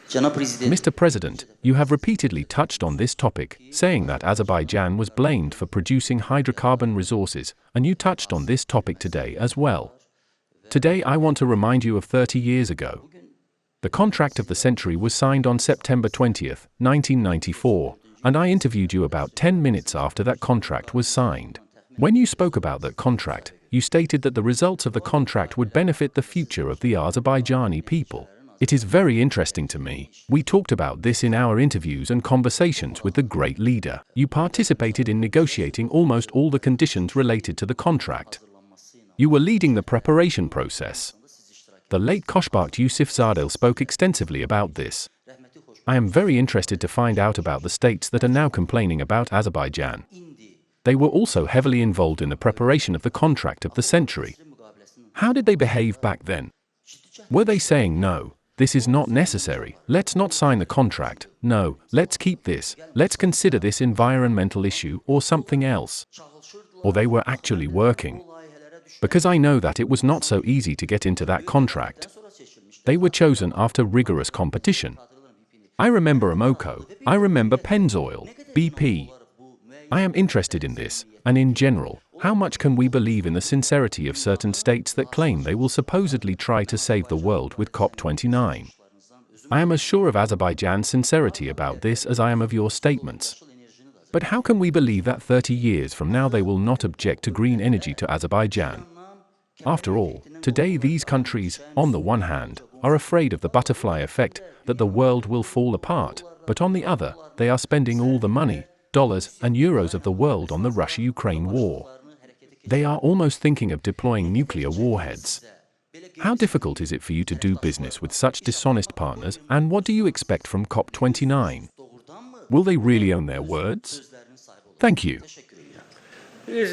Mr. President, you have repeatedly touched on this topic, saying that Azerbaijan was blamed for producing hydrocarbon resources, and you touched on this topic today as well. Today I want to remind you of 30 years ago. The contract of the century was signed on September 20, 1994, and I interviewed you about 10 minutes after that contract was signed. When you spoke about that contract, you stated that the results of the contract would benefit the future of the Azerbaijani people. It is very interesting to me. We talked about this in our interviews and conversations with the great leader. You participated in negotiating almost all the conditions related to the contract. You were leading the preparation process. The late Koçbakt Yusufzadeh spoke extensively about this. I am very interested to find out about the states that are now complaining about Azerbaijan. They were also heavily involved in the preparation of the contract of the century. How did they behave back then? Were they saying, no, this is not necessary, let's not sign the contract, no, let's keep this, let's consider this environmental issue or something else? Or they were actually working? Because I know that it was not so easy to get into that contract. They were chosen after rigorous competition. I remember Amoco, I remember Pennzoil, BP. I am interested in this, and in general, how much can we believe in the sincerity of certain states that claim they will supposedly try to save the world with COP29? I am as sure of Azerbaijan's sincerity about this as I am of your statements. But how can we believe that 30 years from now they will not object to green energy to Azerbaijan? After all, today these countries, on the one hand, are afraid of the butterfly effect, that the world will fall apart, but on the other, they are spending all the money, dollars and euros of the world on the Russia-Ukraine war. They are almost thinking of deploying nuclear warheads. How difficult is it for you to do business with such dishonest partners, and what do you expect from COP29? Will they really own their words? Thank you. You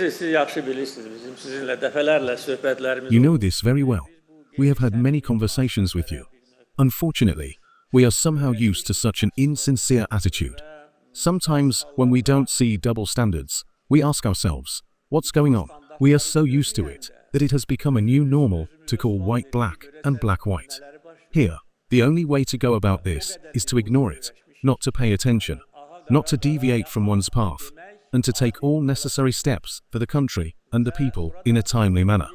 know this very well. We have had many conversations with you. Unfortunately, we are somehow used to such an insincere attitude. Sometimes, when we don't see double standards, we ask ourselves, what's going on? We are so used to it, that it has become a new normal to call white black and black white. Here, the only way to go about this is to ignore it, not to pay attention, not to deviate from one's path, and to take all necessary steps for the country and the people in a timely manner.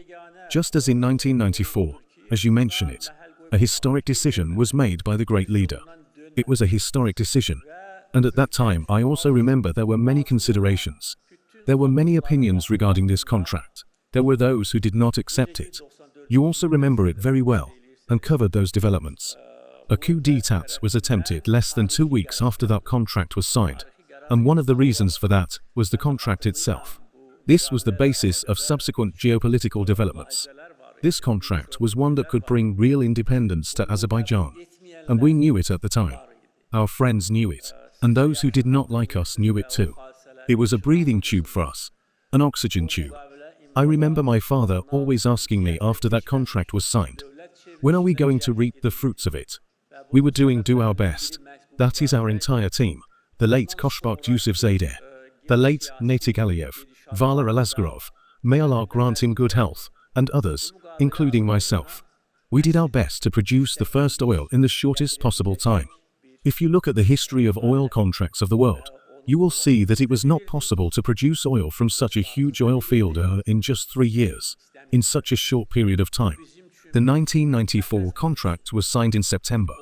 Just as in 1994, as you mention it, a historic decision was made by the great leader. It was a historic decision, and at that time I also remember there were many considerations. There were many opinions regarding this contract. There were those who did not accept it. You also remember it very well, and covered those developments. A coup d'état was attempted less than 2 weeks after that contract was signed, and one of the reasons for that was the contract itself. This was the basis of subsequent geopolitical developments. This contract was one that could bring real independence to Azerbaijan, and we knew it at the time. Our friends knew it, and those who did not like us knew it too. It was a breathing tube for us, an oxygen tube. I remember my father always asking me after that contract was signed, when are we going to reap the fruits of it? We were do our best. That is our entire team. The late Koçbakt Yusufzadeh, the late Ilham Aliyev, Vala Alazgarov, may Allah grant him good health, and others, including myself. We did our best to produce the first oil in the shortest possible time. If you look at the history of oil contracts of the world, you will see that it was not possible to produce oil from such a huge oil field in just 3 years, in such a short period of time. The 1994 contract was signed in September.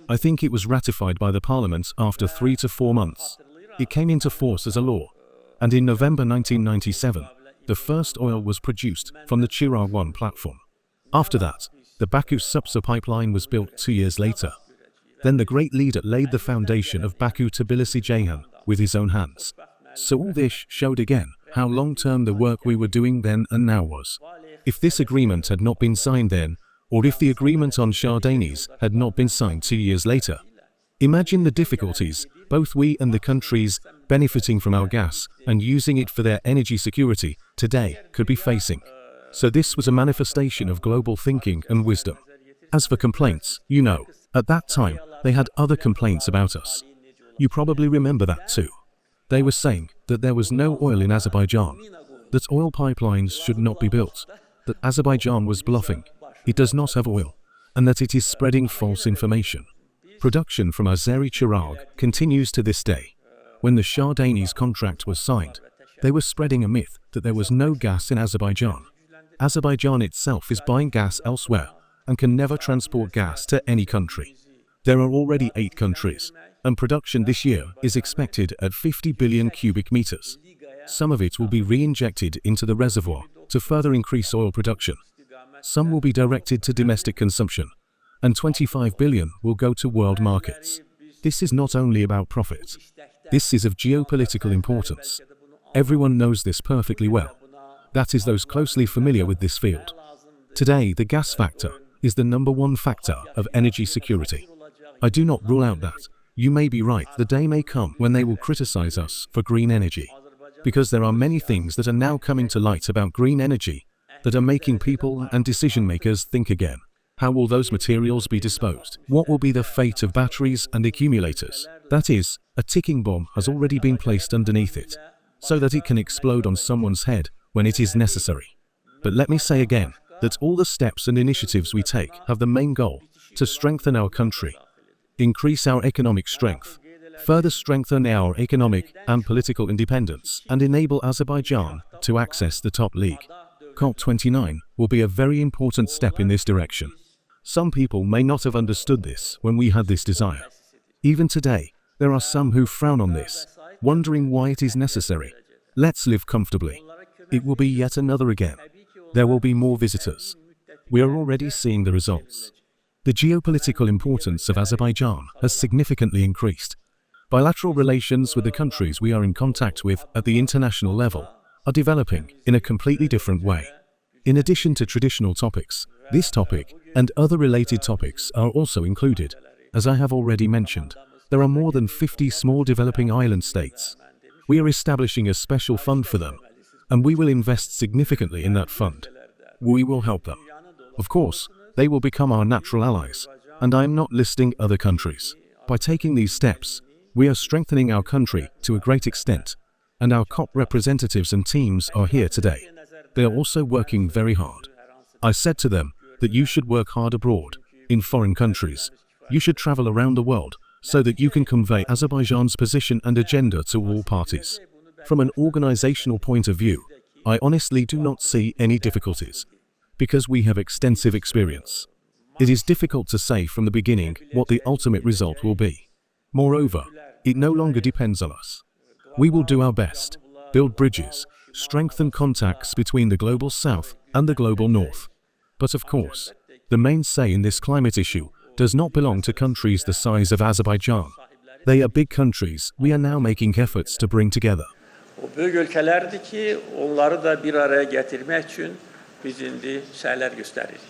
I think it was ratified by the parliament after 3 to 4 months. It came into force as a law, and in November 1997, the first oil was produced from the Chirag 1 platform. After that, the Baku Supsa pipeline was built 2 years later. Then the great leader laid the foundation of Baku-Tbilisi-Ceyhan with his own hands. So all this showed again how long-term the work we were doing then and now was. If this agreement had not been signed then, or if the agreement on Shah Deniz had not been signed 2 years later, imagine the difficulties both we and the countries benefiting from our gas and using it for their energy security today could be facing. So this was a manifestation of global thinking and wisdom. As for complaints, you know, at that time, they had other complaints about us. You probably remember that too. They were saying that there was no oil in Azerbaijan, that oil pipelines should not be built, that Azerbaijan was bluffing, it does not have oil, and that it is spreading false information. Production from Azeri Chirag continues to this day. When the Shah Dani's contract was signed, they were spreading a myth that there was no gas in Azerbaijan. Azerbaijan itself is buying gas elsewhere and can never transport gas to any country. There are already 8 countries, and production this year is expected at 50 billion cubic meters. Some of it will be re-injected into the reservoir to further increase oil production. Some will be directed to domestic consumption, and 25 billion will go to world markets. This is not only about profit. This is of geopolitical importance. Everyone knows this perfectly well. That is those closely familiar with this field. Today, the gas factor is the #1 factor of energy security. I do not rule out that. You may be right, the day may come when they will criticize us for green energy. Because there are many things that are now coming to light about green energy that are making people and decision makers think again. How will those materials be disposed? What will be the fate of batteries and accumulators? That is, a ticking bomb has already been placed underneath it, so that it can explode on someone's head when it is necessary. But let me say again that all the steps and initiatives we take have the main goal to strengthen our country, increase our economic strength, further strengthen our economic and political independence, and enable Azerbaijan to access the top league. COP29 will be a very important step in this direction. Some people may not have understood this when we had this desire. Even today, there are some who frown on this, wondering why it is necessary. Let's live comfortably. It will be yet another again. There will be more visitors. We are already seeing the results. The geopolitical importance of Azerbaijan has significantly increased. Bilateral relations with the countries we are in contact with at the international level are developing in a completely different way. In addition to traditional topics, this topic and other related topics are also included. As I have already mentioned, there are more than 50 small developing island states. We are establishing a special fund for them, and we will invest significantly in that fund. We will help them. Of course, they will become our natural allies, and I am not listing other countries. By taking these steps, we are strengthening our country to a great extent, and our COP representatives and teams are here today. They are also working very hard. I said to them that you should work hard abroad, in foreign countries. You should travel around the world so that you can convey Azerbaijan's position and agenda to all parties. From an organizational point of view, I honestly do not see any difficulties, because we have extensive experience. It is difficult to say from the beginning what the ultimate result will be. Moreover, it no longer depends on us. We will do our best, build bridges, strengthen contacts between the global south and the global north. But of course, the main say in this climate issue does not belong to countries the size of Azerbaijan. They are big countries we are now making efforts to bring together. O büyük ülkelerdi ki onları da bir araya getirmek için biz indi şeyler gösteririk.